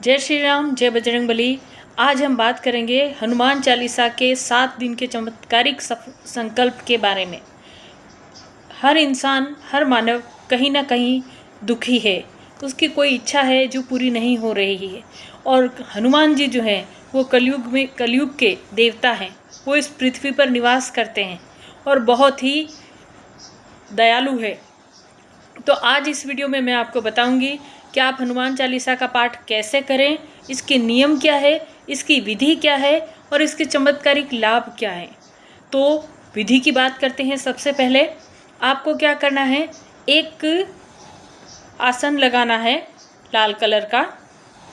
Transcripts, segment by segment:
जय श्री राम, जय बजरंगबली। आज हम बात करेंगे हनुमान चालीसा के 7 दिन के चमत्कारिक संकल्प के बारे में। हर इंसान, हर मानव कहीं ना कहीं दुखी है, उसकी कोई इच्छा है जो पूरी नहीं हो रही है। और हनुमान जी जो हैं वो कलयुग के देवता हैं। वो इस पृथ्वी पर निवास करते हैं और बहुत ही दयालु है। तो आज इस वीडियो में मैं आपको बताऊंगी कि आप हनुमान चालीसा का पाठ कैसे करें, इसके नियम क्या है, इसकी विधि क्या है और इसके चमत्कारिक लाभ क्या हैं। तो विधि की बात करते हैं। सबसे पहले आपको क्या करना है, एक आसन लगाना है लाल कलर का।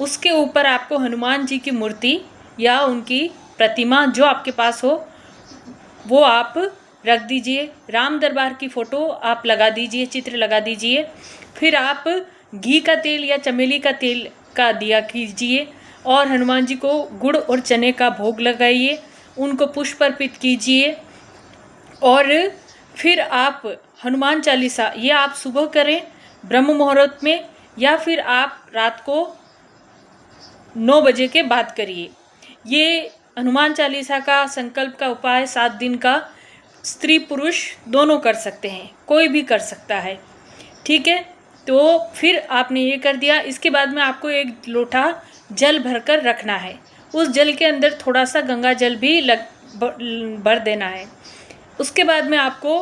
उसके ऊपर आपको हनुमान जी की मूर्ति या उनकी प्रतिमा जो आपके पास हो वो आप रख दीजिए। राम दरबार की फ़ोटो आप लगा दीजिए, चित्र लगा दीजिए। फिर आप घी का तेल या चमेली का तेल का दिया कीजिए और हनुमान जी को गुड़ और चने का भोग लगाइए, उनको पुष्प अर्पित कीजिए। और फिर आप हनुमान चालीसा ये आप सुबह करें ब्रह्म मुहूर्त में, या फिर आप रात को 9 बजे के बाद करिए। ये हनुमान चालीसा का संकल्प का उपाय 7 दिन का स्त्री पुरुष दोनों कर सकते हैं, कोई भी कर सकता है। ठीक है, तो फिर आपने ये कर दिया। इसके बाद में आपको एक लोटा जल भरकर रखना है। उस जल के अंदर थोड़ा सा गंगा जल भी भर देना है। उसके बाद में आपको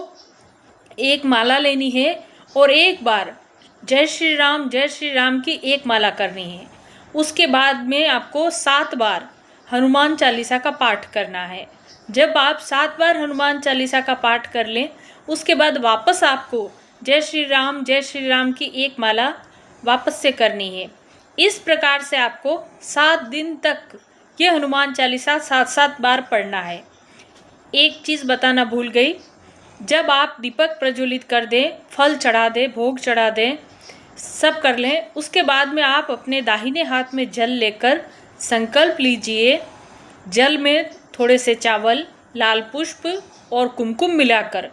एक माला लेनी है और एक बार जय श्री राम की एक माला करनी है। उसके बाद में आपको 7 बार हनुमान चालीसा का पाठ करना है। जब आप 7 बार हनुमान चालीसा का पाठ कर लें, उसके बाद वापस आपको जय श्री राम की एक माला वापस से करनी है। इस प्रकार से आपको 7 दिन तक ये हनुमान चालीसा 7-7 बार पढ़ना है। एक चीज़ बताना भूल गई, जब आप दीपक प्रज्वलित कर दें, फल चढ़ा दें, भोग चढ़ा दें, सब कर लें, उसके बाद में आप अपने दाहिने हाथ में जल लेकर संकल्प लीजिए। जल में थोड़े से चावल, लाल पुष्प और कुमकुम मिलाकर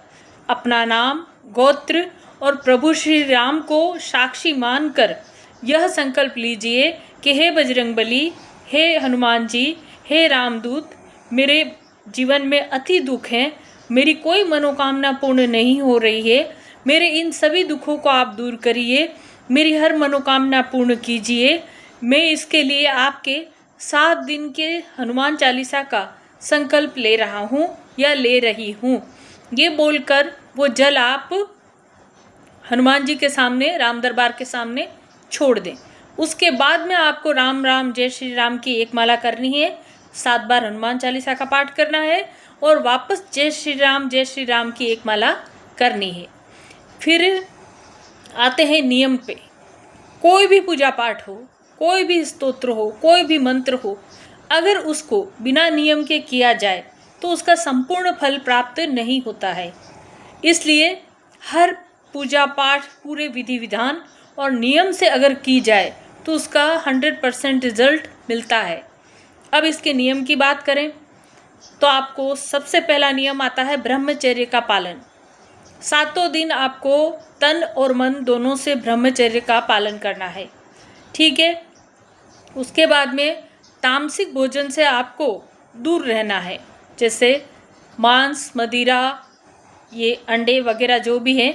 अपना नाम, गोत्र और प्रभु श्री राम को साक्षी मानकर यह संकल्प लीजिए कि हे बजरंगबली, हे हनुमान जी, हे रामदूत, मेरे जीवन में अति दुख हैं, मेरी कोई मनोकामना पूर्ण नहीं हो रही है, मेरे इन सभी दुखों को आप दूर करिए, मेरी हर मनोकामना पूर्ण कीजिए। मैं इसके लिए आपके 7 दिन के हनुमान चालीसा का संकल्प ले रहा हूँ या ले रही हूँ। ये बोलकर वो जल आप हनुमान जी के सामने, राम दरबार के सामने छोड़ दें। उसके बाद में आपको राम राम जय श्री राम की एक माला करनी है, 7 बार हनुमान चालीसा का पाठ करना है और वापस जय श्री राम की एक माला करनी है। फिर आते हैं नियम पे। कोई भी पूजा पाठ हो, कोई भी स्तोत्र हो, कोई भी मंत्र हो, अगर उसको बिना नियम के किया जाए तो उसका संपूर्ण फल प्राप्त नहीं होता है। इसलिए हर पूजा पाठ पूरे विधि विधान और नियम से अगर की जाए तो उसका 100% रिजल्ट मिलता है। अब इसके नियम की बात करें तो आपको सबसे पहला नियम आता है ब्रह्मचर्य का पालन। 7 दिन आपको तन और मन दोनों से ब्रह्मचर्य का पालन करना है। ठीक है, उसके बाद में तामसिक भोजन से आपको दूर रहना है, जैसे मांस, मदिरा, ये अंडे वगैरह जो भी हैं,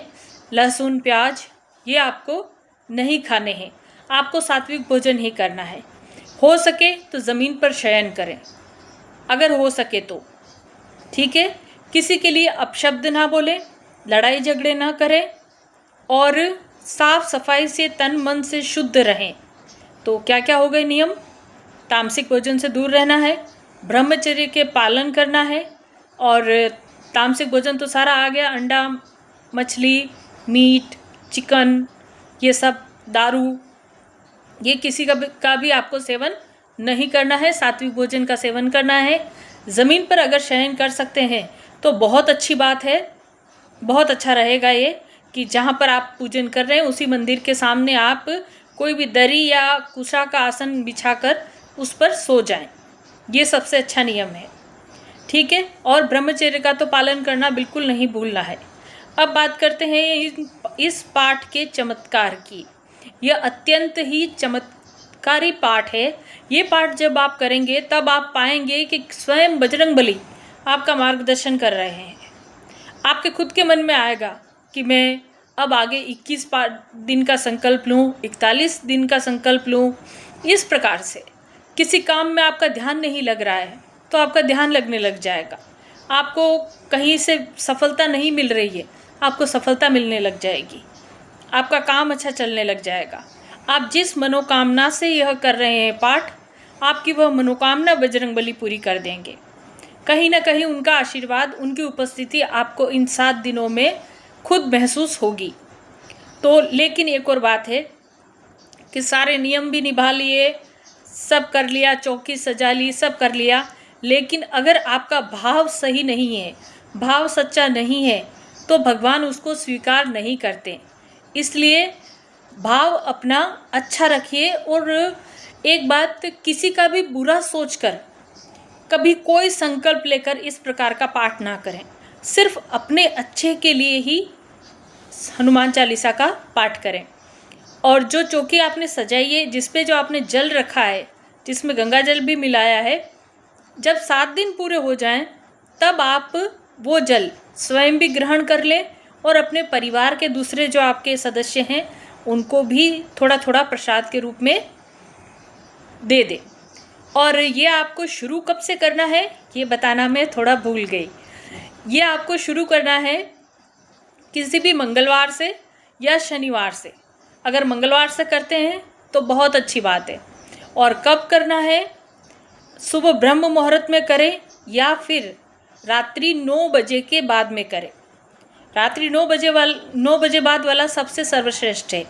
लहसुन, प्याज, ये आपको नहीं खाने हैं। आपको सात्विक भोजन ही करना है। हो सके तो ज़मीन पर शयन करें, अगर हो सके तो। ठीक है, किसी के लिए अपशब्द ना बोलें, लड़ाई झगड़े ना करें और साफ सफाई से तन मन से शुद्ध रहें। तो क्या क्या हो गए नियम? तामसिक भोजन से दूर रहना है, ब्रह्मचर्य के पालन करना है, और तामसिक भोजन तो सारा आ गया, अंडा, मछली, मीट, चिकन, ये सब, दारू, ये किसी का भी आपको सेवन नहीं करना है। सात्विक भोजन का सेवन करना है। ज़मीन पर अगर शयन कर सकते हैं तो बहुत अच्छी बात है, बहुत अच्छा रहेगा ये कि जहाँ पर आप पूजन कर रहे हैं उसी मंदिर के सामने आप कोई भी दरी या कुशा का आसन बिछाकर उस पर सो जाएं। ये सबसे अच्छा नियम है। ठीक है, और ब्रह्मचर्य का तो पालन करना बिल्कुल नहीं भूलना है। अब बात करते हैं इस पाठ के चमत्कार की। यह अत्यंत ही चमत्कारी पाठ है। ये पाठ जब आप करेंगे तब आप पाएंगे कि स्वयं बजरंगबली आपका मार्गदर्शन कर रहे हैं। आपके खुद के मन में आएगा कि मैं अब आगे 21 दिन का संकल्प लूँ, 41 दिन का संकल्प लूँ। इस प्रकार से किसी काम में आपका ध्यान नहीं लग रहा है तो आपका ध्यान लगने लग जाएगा। आपको कहीं से सफलता नहीं मिल रही है, आपको सफलता मिलने लग जाएगी। आपका काम अच्छा चलने लग जाएगा। आप जिस मनोकामना से यह कर रहे हैं पाठ, आपकी वह मनोकामना बजरंगबली पूरी कर देंगे। कहीं ना कहीं उनका आशीर्वाद, उनकी उपस्थिति आपको इन 7 दिनों में खुद महसूस होगी। तो लेकिन एक और बात है कि सारे नियम भी निभा लिए, सब कर लिया, चौकी सजा ली, सब कर लिया, लेकिन अगर आपका भाव सही नहीं है, भाव सच्चा नहीं है, तो भगवान उसको स्वीकार नहीं करते। इसलिए भाव अपना अच्छा रखिए। और एक बात, किसी का भी बुरा सोचकर कभी कोई संकल्प लेकर इस प्रकार का पाठ ना करें। सिर्फ अपने अच्छे के लिए ही हनुमान चालीसा का पाठ करें। और जो चौकी आपने सजाई है, जिसपे जो आपने जल रखा है, जिसमें गंगा जल भी मिलाया है, जब 7 दिन पूरे हो जाएं तब आप वो जल स्वयं भी ग्रहण कर लें और अपने परिवार के दूसरे जो आपके सदस्य हैं उनको भी थोड़ा थोड़ा प्रसाद के रूप में दे दें। और ये आपको शुरू कब से करना है ये बताना मैं थोड़ा भूल गई। ये आपको शुरू करना है किसी भी मंगलवार से या शनिवार से। अगर मंगलवार से करते हैं तो बहुत अच्छी बात है। और कब करना है, सुबह ब्रह्म मुहूर्त में करें या फिर रात्रि 9 बजे के बाद में करें। रात्रि 9 बजे बाद वाला सबसे सर्वश्रेष्ठ है,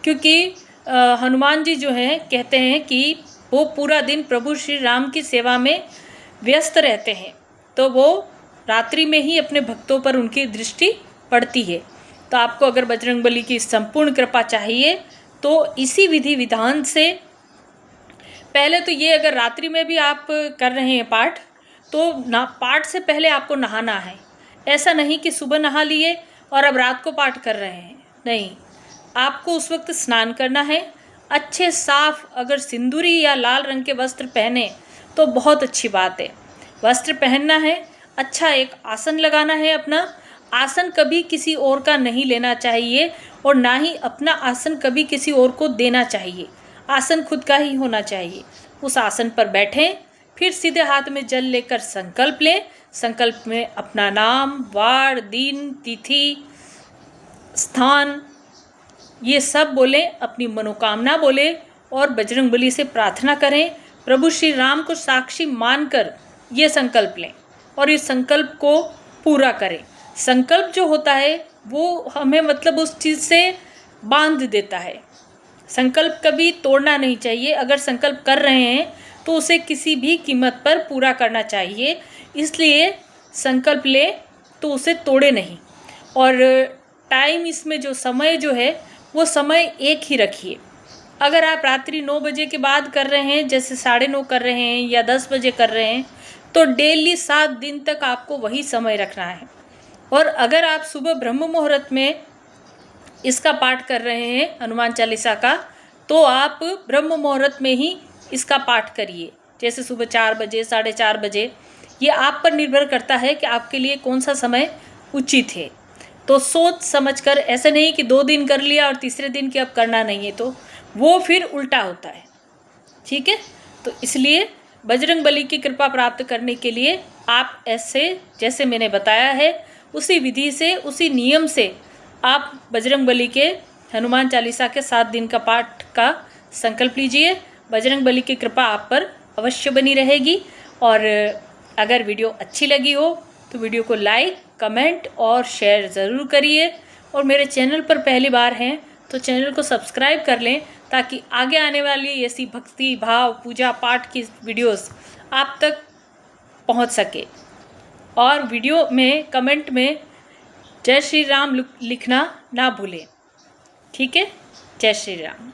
क्योंकि हनुमान जी जो हैं कहते हैं कि वो पूरा दिन प्रभु श्री राम की सेवा में व्यस्त रहते हैं, तो वो रात्रि में ही अपने भक्तों पर उनकी दृष्टि पड़ती है। तो आपको अगर बजरंगबली की संपूर्ण कृपा चाहिए तो इसी विधि विधान से पहले तो ये, अगर रात्रि में भी आप कर रहे हैं पाठ, तो पाठ से पहले आपको नहाना है। ऐसा नहीं कि सुबह नहा लिए और अब रात को पाठ कर रहे हैं, नहीं, आपको उस वक्त स्नान करना है। अच्छे साफ, अगर सिंदूरी या लाल रंग के वस्त्र पहने तो बहुत अच्छी बात है। वस्त्र पहनना है, अच्छा एक आसन लगाना है। अपना आसन कभी किसी और का नहीं लेना चाहिए और ना ही अपना आसन कभी किसी और को देना चाहिए। आसन खुद का ही होना चाहिए। उस आसन पर बैठें, फिर सीधे हाथ में जल लेकर संकल्प लें। संकल्प में अपना नाम, वार, दिन, तिथि, स्थान, ये सब बोलें, अपनी मनोकामना बोलें और बजरंगबली से प्रार्थना करें। प्रभु श्री राम को साक्षी मानकर ये संकल्प लें और इस संकल्प को पूरा करें। संकल्प जो होता है वो हमें मतलब उस चीज़ से बांध देता है। संकल्प कभी तोड़ना नहीं चाहिए। अगर संकल्प कर रहे हैं तो उसे किसी भी कीमत पर पूरा करना चाहिए। इसलिए संकल्प ले तो उसे तोड़े नहीं। और टाइम, इसमें जो समय जो है वो समय एक ही रखिए। अगर आप रात्रि 9 बजे के बाद कर रहे हैं, जैसे 9:30 कर रहे हैं या 10 बजे कर रहे हैं, तो डेली 7 दिन तक आपको वही समय रखना है। और अगर आप सुबह ब्रह्म मुहूर्त में इसका पाठ कर रहे हैं हनुमान चालीसा का, तो आप ब्रह्म मुहूर्त में ही इसका पाठ करिए। जैसे सुबह 4 बजे, 4:30 बजे, ये आप पर निर्भर करता है कि आपके लिए कौन सा समय उचित है। तो सोच समझकर, ऐसा नहीं कि 2 दिन कर लिया और तीसरे दिन कि अब करना नहीं है, तो वो फिर उल्टा होता है। ठीक है, तो इसलिए बजरंगबली की कृपा प्राप्त करने के लिए आप ऐसे, जैसे मैंने बताया है, उसी विधि से, उसी नियम से आप बजरंगबली के हनुमान चालीसा के 7 दिन का पाठ का संकल्प लीजिए। बजरंगबली की कृपा आप पर अवश्य बनी रहेगी। और अगर वीडियो अच्छी लगी हो तो वीडियो को लाइक, कमेंट और शेयर ज़रूर करिए। और मेरे चैनल पर पहली बार हैं तो चैनल को सब्सक्राइब कर लें, ताकि आगे आने वाली ऐसी भक्ति भाव पूजा पाठ की वीडियोस आप तक पहुंच सके। और वीडियो में कमेंट में जय श्री राम लिखना ना भूलें। ठीक है, जय श्री राम।